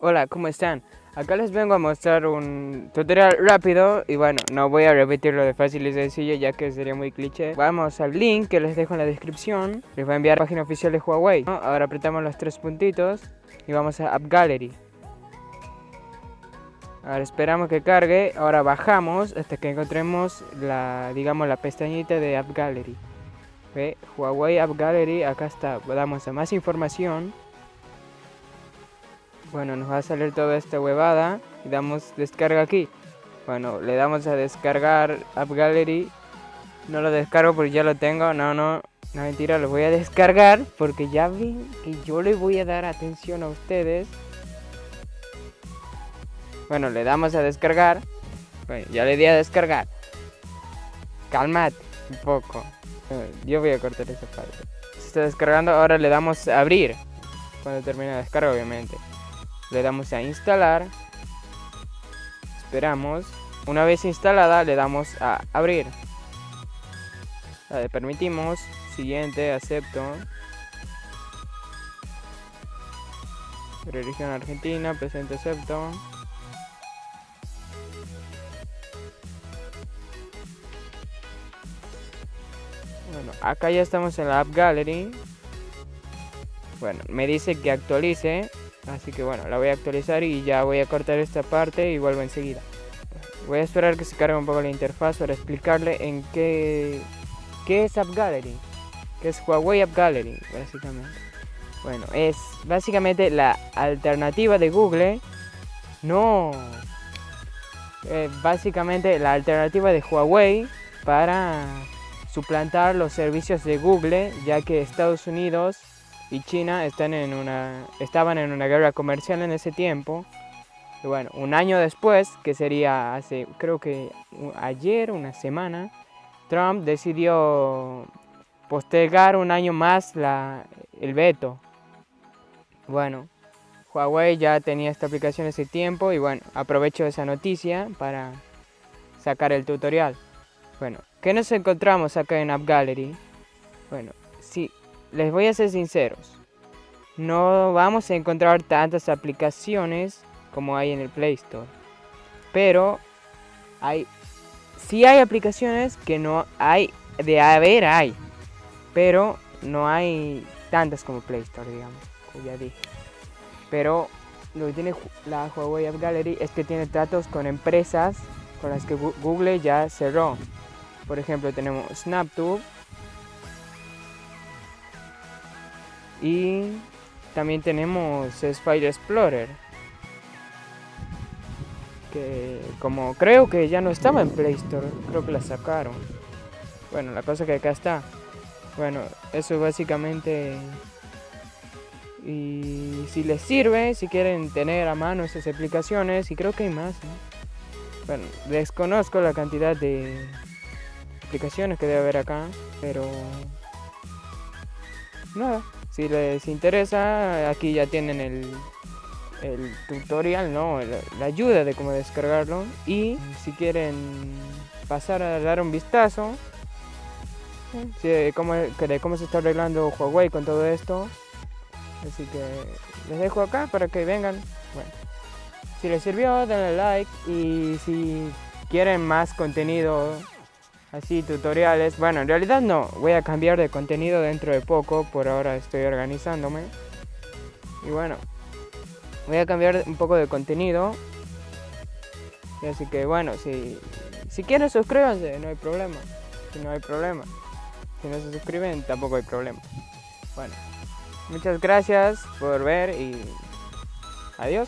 Hola, ¿cómo están? Acá les vengo a mostrar un tutorial rápido y bueno, no voy a repetirlo de fácil y sencillo ya que sería muy cliché. Vamos al link que les dejo en la descripción. Les voy a enviar a la página oficial de Huawei, ¿no? Ahora apretamos los tres puntitos y vamos a App Gallery. Ahora esperamos que cargue, ahora bajamos hasta que encontremos la pestañita de App Gallery. ¿Ve? Huawei App Gallery, acá está, damos a más información. Bueno, nos va a salir toda esta huevada y damos descarga aquí. Bueno, le damos a descargar App Gallery. No lo descargo porque ya lo tengo. No, mentira, lo voy a descargar porque ya ven que yo le voy a dar atención a ustedes. Bueno, le damos a descargar. Bueno, ya le di a descargar. Cálmate un poco. Yo voy a cortar esa parte. Se está descargando, ahora le damos a abrir. Cuando termine la descarga, obviamente. Le damos a instalar. Esperamos. Una vez instalada, le damos a abrir. Le permitimos. Siguiente, acepto. Religión Argentina, presente, acepto. Bueno, acá ya estamos en la App Gallery. Bueno, me dice que actualice. Así que bueno, la voy a actualizar y ya voy a cortar esta parte y vuelvo enseguida. Voy a esperar que se cargue un poco la interfaz para explicarle en qué es App Gallery. Que es Huawei App Gallery, básicamente. Bueno, es básicamente la alternativa de Google. No. Básicamente la alternativa de Huawei para suplantar los servicios de Google, ya que Estados Unidos y China estaban en una guerra comercial en ese tiempo. Y bueno, un año después, que sería hace, creo que ayer, una semana, Trump decidió postergar un año más el veto. Bueno, Huawei ya tenía esta aplicación ese tiempo y bueno, aprovecho esa noticia para sacar el tutorial. Bueno, ¿qué nos encontramos acá en App Gallery? Bueno, sí, les voy a ser sinceros. No vamos a encontrar tantas aplicaciones como hay en el Play Store. Pero sí hay aplicaciones que no hay, hay. Pero no hay tantas como Play Store, digamos, como ya dije. Pero lo que tiene la Huawei App Gallery es que tiene tratos con empresas con las que Google ya cerró. Por ejemplo, tenemos SnapTube. Y también tenemos File Explorer. Que como creo que ya no estaba en Play Store, creo que la sacaron. Bueno, la cosa que acá está. Bueno, eso básicamente. Y si les sirve, si quieren tener a mano esas aplicaciones, y creo que hay más, ¿no? Bueno, desconozco la cantidad de aplicaciones que debe haber acá, pero nada, si les interesa, aquí ya tienen el tutorial, ¿no? La ayuda de cómo descargarlo. Y si quieren pasar a dar un vistazo de cómo se está arreglando Huawei con todo esto. Así que les dejo acá para que vengan. Bueno, si les sirvió, denle like. Y si quieren más contenido así, tutoriales. Bueno, en realidad no, voy a cambiar de contenido dentro de poco. Por ahora estoy organizándome. Y bueno, voy a cambiar un poco de contenido. Y así que bueno, si quieren suscríbanse, no hay problema. Si no hay problema. Si no se suscriben, tampoco hay problema. Bueno, muchas gracias por ver y adiós.